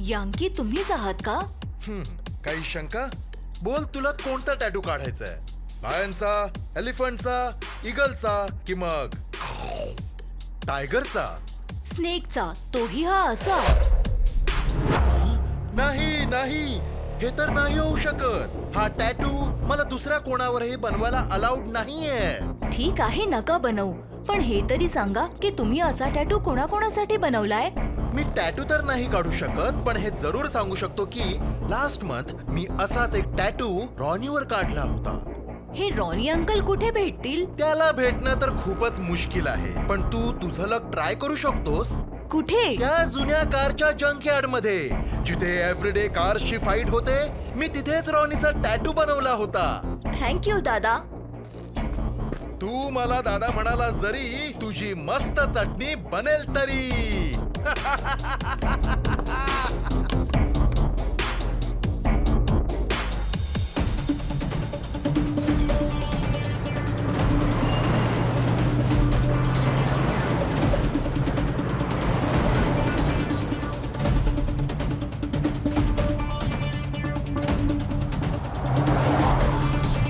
Yankee तुम्हीच आहात का? काही शंका? बोल, तुला कोणता टॅटू काढायचा आहे? लायनचा, एलिफंटचा, इगलचा की मग टायगरचा? स्नेकचा, तोही हा असा? नाही नाही, हे तर नाही होऊ शकत. हा टॅटू मला दुसऱ्या कोणावरही बनवायला अलाउड नाहीये. ठीक आहे, नका बनवू, पण हे तरी सांगा की तुम्ही असा टॅटू कोणाकोणासाठी बनवलाय? मी टॅटू तर नाही काढू शकत, पण हे जरूर सांगू शकतो की लास्ट मंथ मी असाच एक टॅटू रॉनीवर काढला होता. हे रॉनी अंकल कुठे भेटतील? त्याला भेटणं तर खूपच मुश्किल आहे, पण तू तुझं लक ट्राय करू शकतोस. कुठे? त्या जुन्या कारच्या जंकयार्ड मध्ये, जिथे एव्हरीडे कार्सची फाईट होते, मी तिथेच रॉनीचा टॅटू बनवला होता. थँक्यू दादा. तू मला दादा म्हणाला जरी, तुझी मस्त चटणी बनेल तरी.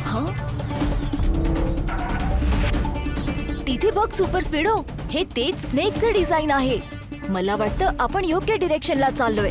हं? तिथे बघ सुपर स्पीडो, हे तेच स्नेकचे डिझाईन आहे. मला वाटतं आपण योग्य डिरेक्शनला चाललोय.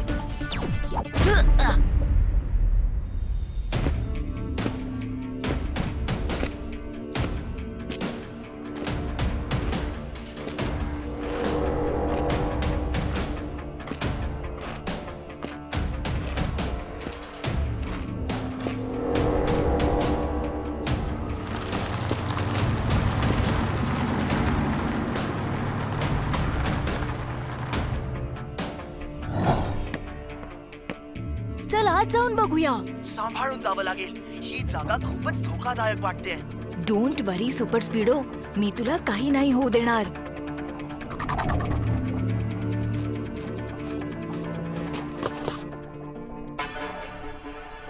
चल आज जाऊन बघूया. सांभाळून जावं लागेल. ही जागा खूपच धोकादायक वाटते. डोंट वरी सुपर स्पीडो, मी तुला काही नाही होऊ देणार.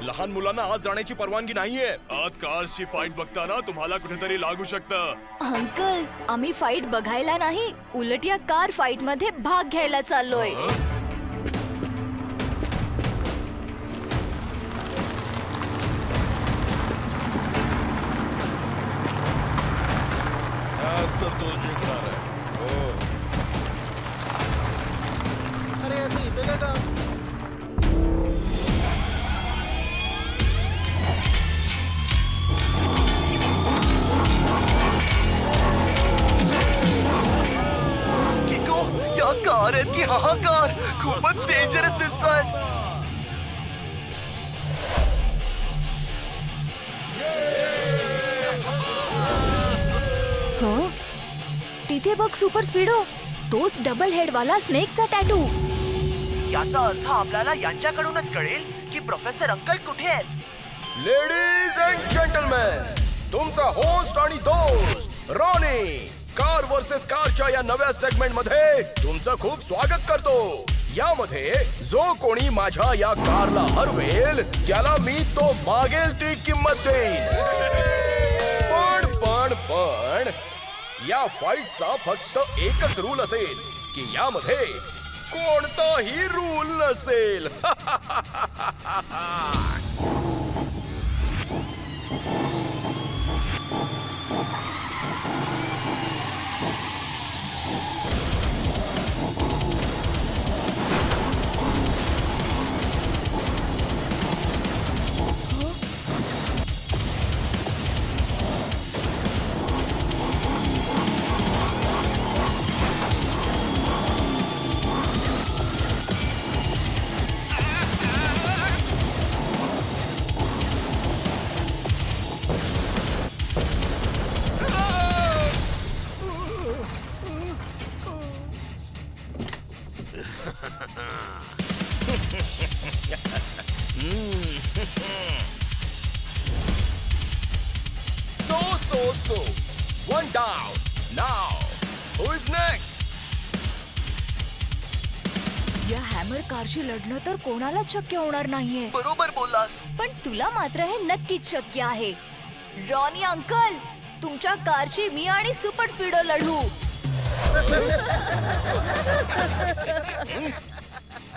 लहान मुलांना आत जाण्याची परवानगी नाहीये. आत कार्सची फाईट बघताना तुम्हाला कुठेतरी लागू शकतं. अंकल, आम्ही फाईट बघायला नाही, उलट या कार फाईट मध्ये भाग घ्यायला चाललोय. आज तर तो जिंकणार आहे. हो. अरे याचं इथं काय काम? किको, या कार आहेत की हाहाकार, खूपच डेंजरस दिसतात. हं? तिथे बघ सुपर स्पीडो, तोच डबल हेड वाला स्नेकचा टॅटू. याचा अर्थ आपल्याला यांच्याकडूनच कळेल की प्रोफेसर अंकल कुठे आहेत. लेडीज अँड जेंटलमॅन, तुमचा होस्ट आणि दोस्त रॉनी कार वर्सेस कारच्या या नव्या सेगमेंट मध्ये तुमचं खूप स्वागत करतो. यामध्ये जो कोणी माझ्या या कारला हरवेल त्याला मी तो मागेल ती किंमत देईन. पण या फाईटचा फक्त एकच रूल असेल की यामध्ये कोणताही रूल नसेल. So, one down. Now, who is next? या हॅमर कारशी लढणं तर कोणालाच शक्य होणार नाहीये. बरोबर बोललास. पण तुला मात्र हे नक्कीच शक्य आहे. रॉनी अंकल, तुमच्या कारशी मी आणि सुपर स्पीडो लढू.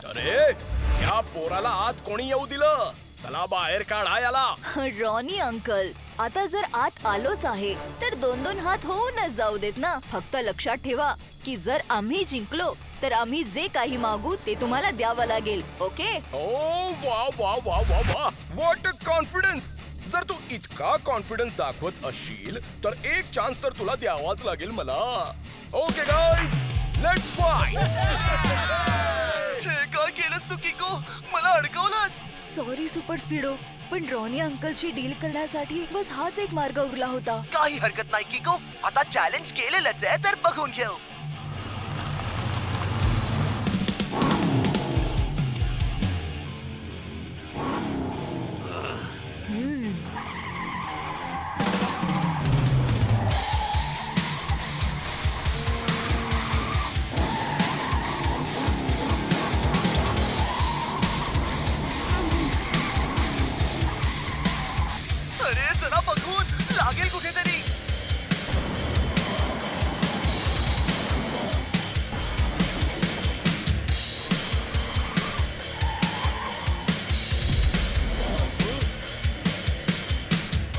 अरे क्या या पोराला आत कोणी येऊ दिलं? चला बाहेर काढा याला. रॉनी अंकल, आता जर आत आलोच आहे तर 2-2 हात होऊनच जाऊ देत ना. फक्त लक्षात ठेवा की जर आम्ही जिंकलो तर आम्ही जे काही मागू ते तुम्हाला द्यावं लागेल. ओके? ओ वा वा वा वा वा, व्हॉट अ कॉन्फिडन्स. जर तू इतका कॉन्फिडन्स दाखवत असशील तर एक चान्स तर तुला द्यावाच लागेल मला. Okay guys, let's fight. हे काय केलंस तू किको? मला अडकवलंस. सॉरी सुपर स्पीडो, पण रॉनी अंकलशी डील करण्यासाठी बस हाच एक मार्ग उरला होता. काही हरकत नाही किको, आता चॅलेंज केलेलंच आहे तर बघून घेऊ. अरे जरा बघून लागेल कुठेतरी.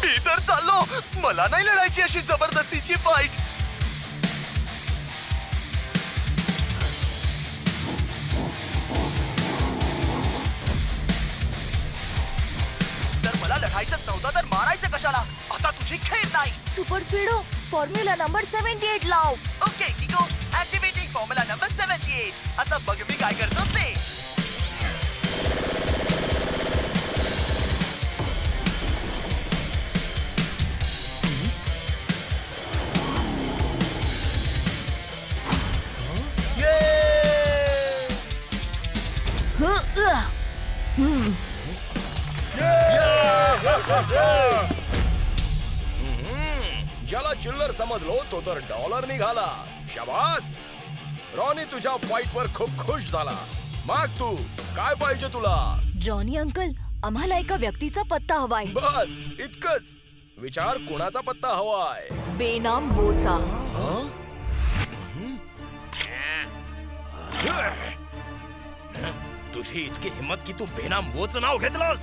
मी तर चाललो. मला नाही लढायची अशी जबरदस्तीची फाईट. तर मला लढायचं नव्हतं तर मारायचं कशाला? आता तुझी खेळ नाही. सुपर स्पीडो, फॉर्म्युला नंबर 78 लाव. Okay किको, activating formula number 78. आता बघ मी काय करतो ते. ज्याला चिल्लर समजलो तो तर डॉलर निघाला. शाबास रॉनी, तुझ्या फाईट वर खूप खुश झाला. माग तू, काय पाहिजे तुला? रॉनी अंकल, आम्हाला एका व्यक्तीचा पत्ता हवाय. बस इतकंच. विचार, कोणाचा पत्ता हवाय? बेनाम बोचा. तुझी इतकी हिम्मत की तू बेनाम वोच नाव घेतलंस?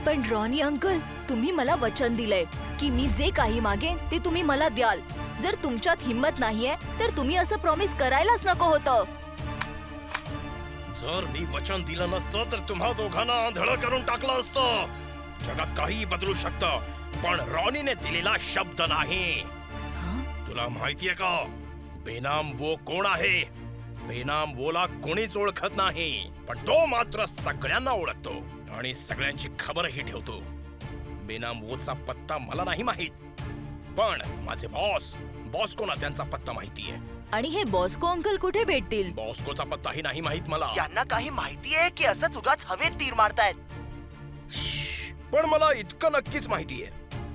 पण रॉनी अंकल, तुम्ही मला वचन दिलंय की मी जे काही मागेन ते तुम्ही मला द्याल. जर तुमच्यात हिम्मत नाहीये तर तुम्ही असं प्रॉमिस करायलाच नको होतं. जर मी वचन दिलं नसतं तर तुम्हा दोघांना आंधळ करून टाकलं असतं. जगात काही बदलू शकतं, पण रॉनीने दिलेला शब्द नाही. तुला माहितीये का बेनाम वो कोण आहे? बेनाम वोला कोणीच ओळखत नाही, पण तो मात्र सगळ्यांना ओळखतो आणि सगळ्यांची खबरही ठेवतो. बेनाम वोचा पत्ता मला नाही माहित, पण माझे बॉस्कोना त्यांचा पत्ता माहितीये. आणि हे बॉस्को अंकल कुठे भेटतील? बॉस्कोचा पत्ताही नाही माहित मला. यांना काही माहिती आहे की असंच उगाच हवेत तीर मारतायत? पण मला इतकं नक्कीच माहितीये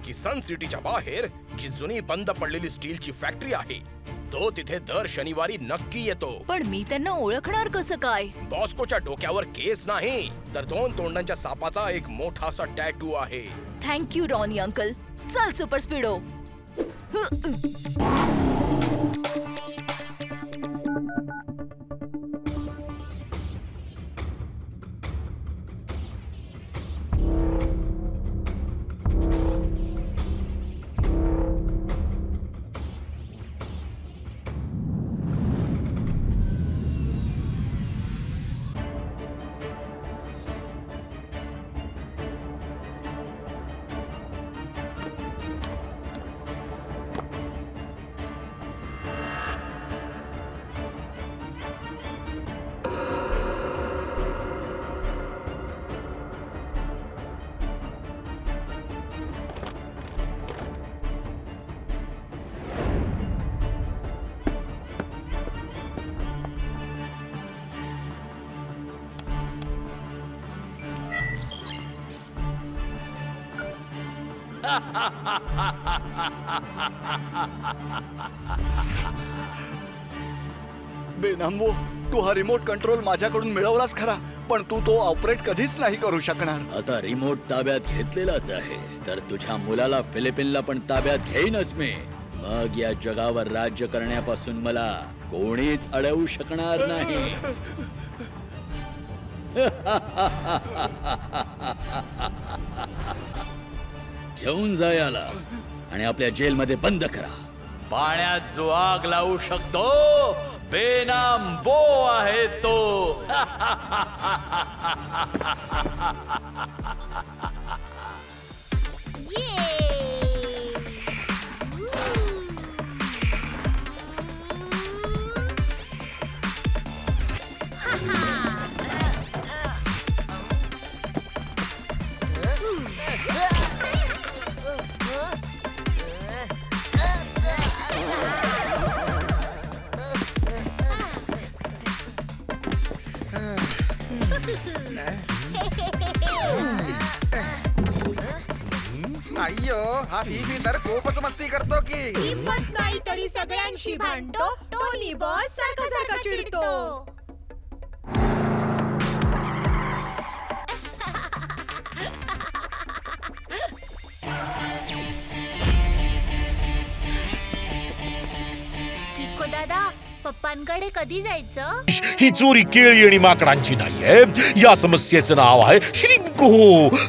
की सन सिटीच्या बाहेर जी जुनी बंद पडलेली स्टीलची फॅक्टरी आहे तो तिथे दर शनिवारी नक्की येतो. पण मी त्यांना ओळखणार कसं काय? बॉस्कोच्या डोक्यावर केस नाही तर 2 तोंडांच्या सापाचा एक मोठासा टॅटू आहे. Thank you Ronnie uncle. चल सुपर स्पीडो. बेनामवो, तू हा रिमोट कंट्रोल माझ्याकडून मिळवलास खरा, पण तू तो ऑपरेट कधीच नाही करू शकणार. आता रिमोट ताब्यात घेतलेलाच आहे तर तुझ्या मुलाला फिलिपिनला पण ताब्यात घेईनच मी. मग या जगावर राज्य करण्यापासून मला कोणीच अडवू शकणार नाही. घेऊन जा याला आणि आपल्या जेलमध्ये बंद करा. पाण्यात जो आग लावू शकतो बेनाम वो आहे तो. अय्यो हा फी तर खूपच मस्ती करतो की. हिंमत नाही तरी सगळ्यांशी भांडतो. टोनी बॉस सारखा सारखा चिडतो. किको दादा पप्पांकडे कधी जायचं? ही चोरी केळी आणि माकडांची नाहीये. या समस्येचं नाव आहे श्रिंको,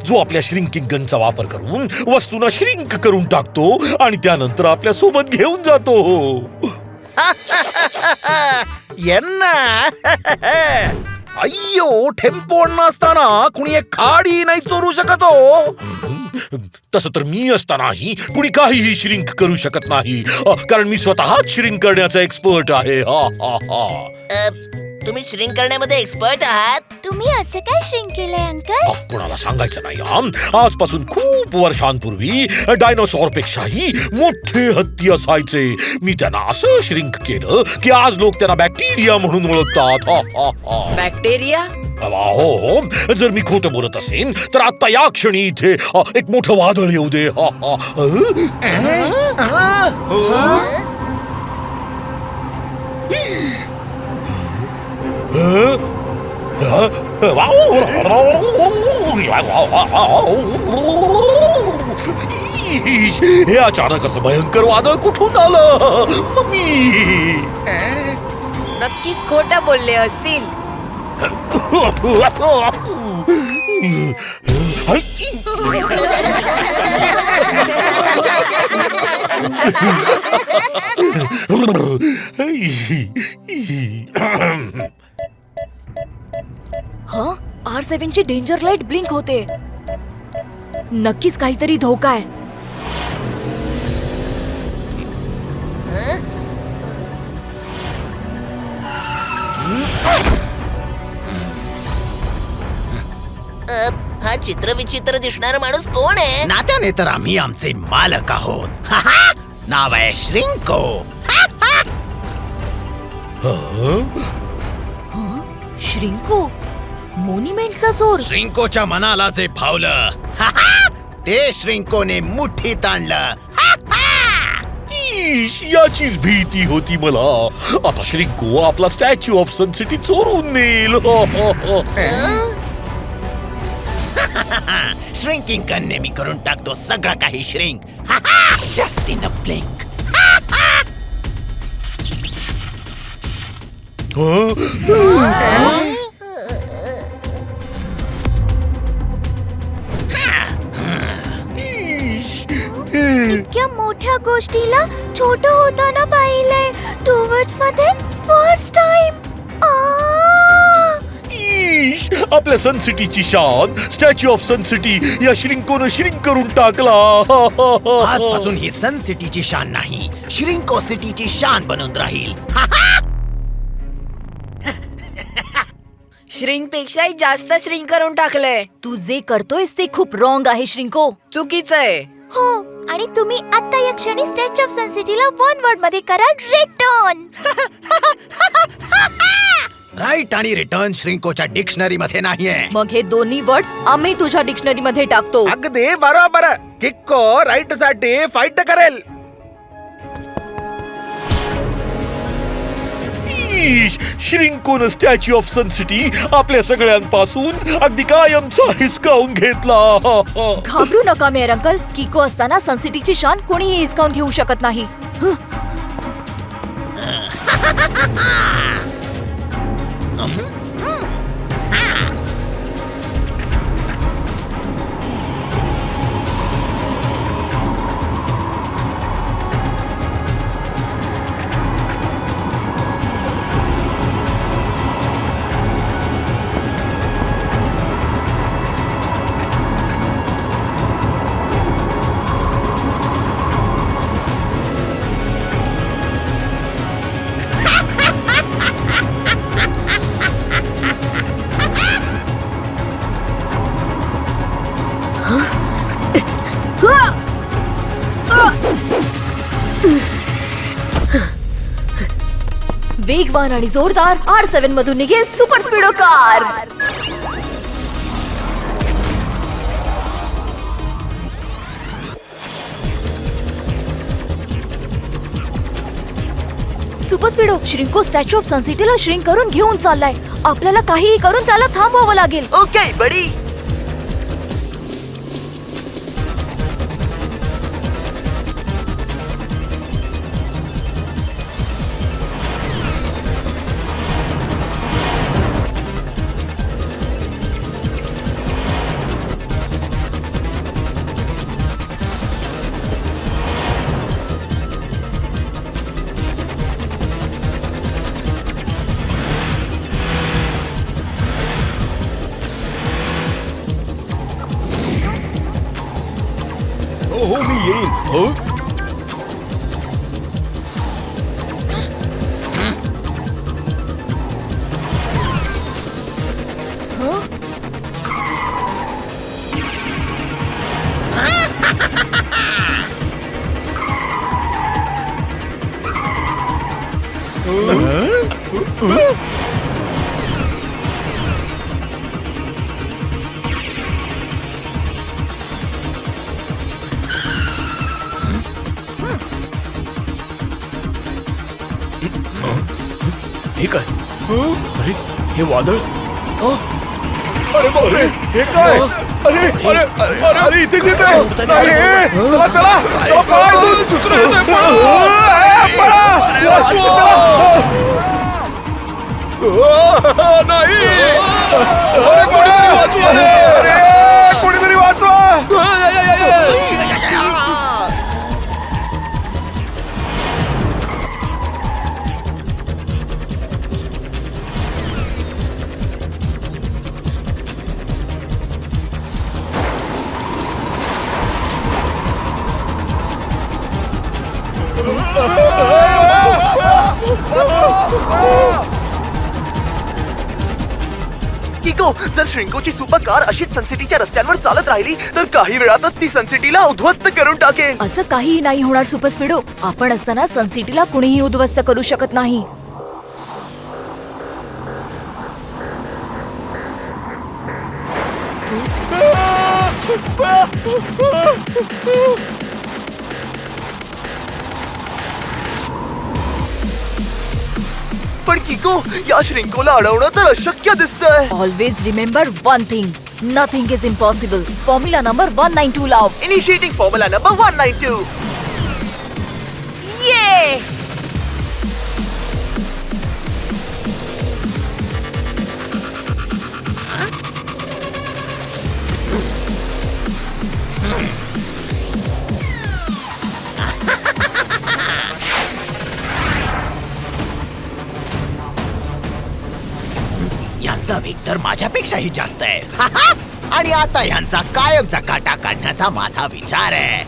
जो आपल्या श्रिंकिंग गनचा वापर करून वस्तूंना श्रिंक करून टाकतो आणि त्यानंतर आपल्या सोबत घेऊन जातो. अय्यो टेम्पो नसताना कुणी एक खाडी नाही चोरू शकतो. तसं तर मी असतानाही कुणी काहीही श्रिंक करू शकत नाही, कारण मी स्वतःच श्रिंक करण्याचा एक्सपर्ट आहे. हा हा हा. तुम्ही श्रिंक करण्यामध्ये एक्सपर्ट आहात? तुम्ही असं काय श्रिंक केलंय अंकल? कोणाला सांगायचं नाही. आजपासून खूप वर्षांपूर्वी डायनोसॉर पेक्षाही मोठे हत्ती असायचे. मी त्यांना असं श्रिंक केलं की आज लोक त्यांना बॅक्टेरिया म्हणून ओळखतात. बॅक्टेरिया? हो, जर मी खोटं बोलत असेन तर आता या क्षणी इथे एक मोठं वादळ येऊ दे. हे अचानक असं भयंकर वादळ कुठून आलं? मम्मी, नक्कीच खोटं बोलले असतील. R7 ची डेंजर लाईट ब्लिंक होते. नक्कीच काहीतरी धोका आहे. हा चित्रविचित्र दिसणारा माणूस कोण आहे? नात्याने तर आम्ही आमचे मालक आहोत. नाव आहे श्रिंको. श्रिंको, मोन्युमेंटचा चोर. श्रिंकोच्या मनाला जे भावलं ते श्रिंकोने मुठीत आणलं. याचीच भीती होती मला. आता श्रिंको आपला स्टॅच्यू ऑफ सन सिटी चोरून नेल. श्रिंकिंग करणे मी करून टाकतो सगळं काही shrink. Just in a blink. इतक्या मोठ्या गोष्टीला छोट होताना पाहिलंय. टूवर्ड्स मध्ये फर्स्ट टाइम. आपल्या सन सिटीची शान, स्टॅच्यू ऑफ सन सिटी या श्रिंकोनं श्रिंक करून टाकला. आजपासून ही सन सिटीची शान नाही, श्रिंको सिटीची शान बनून राहील. श्रिंक पेक्षाही जास्त श्रिंक करून टाकलंय. तू जे करतोयस ते खूप रॉंग आहे श्रिंको. चुकीचं आहे. हो, आणि तुम्ही आता या क्षणी स्टॅच्यू ऑफ सन सिटीला वन वर्ड मध्ये कराल, रिटर्न. राईट आणि रिटर्न श्रिंकोच्या डिक्शनरी मध्ये नाहीये. मग हे दोन्ही वर्ड्स आम्ही तुझ्या डिक्शनरी मध्ये टाकतो. अगदी बरोबर. किक्को राईट साठी फाईट करेल. श्रिंकोनं स्टॅच्यू ऑफ सन सिटी आपल्या सगळ्यांपासून अगदी कायमचा हिसकावून घेतला. घाबरू नका मेयर अंकल. किको असताना सनसिटीची शान कोणीही हिसकावून घेऊ शकत नाही. वेगवान आणि जोरदार R7 मधून निघेल super speedo car. Super speedo Shrinko Statue of सनसिटीला श्रिंक करून घेऊन चाललाय. आपल्याला काहीही करून त्याला थांबवावं लागेल. Okay buddy. हो मी येईन. हो हे काय? अरे हे वादळ. अरे बापरे, हे काय? अरे अरे अरे अरे इथे तिथे नाही. चला चला चला, पळा. दुसरं येतंय, पळा. पळा. नाही. अरे कोणीतरी वाचवा. अरे कोणीतरी वाचवा. किको, जर श्रिंकोची सुपर कार अशीच सनसिटीच्या रस्त्यांवर चालत राहिली तर काही वेळातच ती सनसिटीला उद्ध्वस्त करून टाकेल. असं काहीही नाही होणार सुपर स्पीडो. आपण असताना सनसिटीला कुणीही उद्ध्वस्त करू शकत नाही. पण किको, या श्रिंकोला अडवणं तर अशक्य दिसतंय. Always remember one thing, nothing is impossible. Formula number 192 लाव. Initiating formula number 192. ये यांचा वेग तर माझ्यापेक्षाही जास्त आहे. आणि आता यांचा कायमचा काटा काढण्याचा माझा विचार आहे.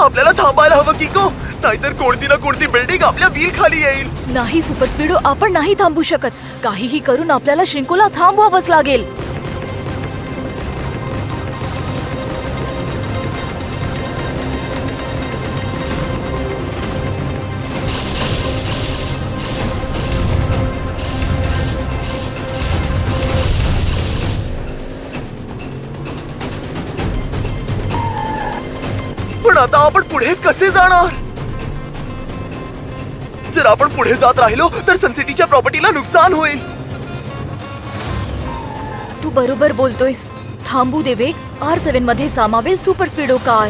आपल्याला थांबायला हवं किको, नाहीतर कोणती ना कोणती बिल्डिंग आपल्या व्हील खाली येईल. नाही सुपर स्पीडो, आपण नाही थांबू शकत. काहीही करून आपल्याला श्रिंकोला थांबवावंच लागेल. पण आता आपण पुढे कसे जाणार? जर आपण पुढे जात राहिलो तर सनसिटीच्या प्रॉपर्टीला नुकसान होईल. तू बरोबर बोलतोयस. थांबू दे वेग. R7 मध्ये सामावेल सुपर स्पीडो कार.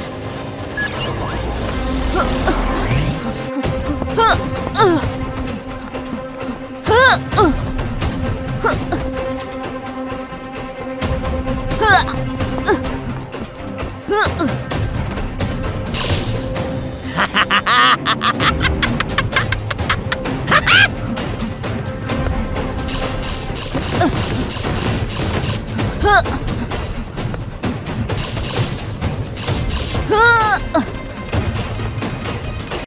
ह.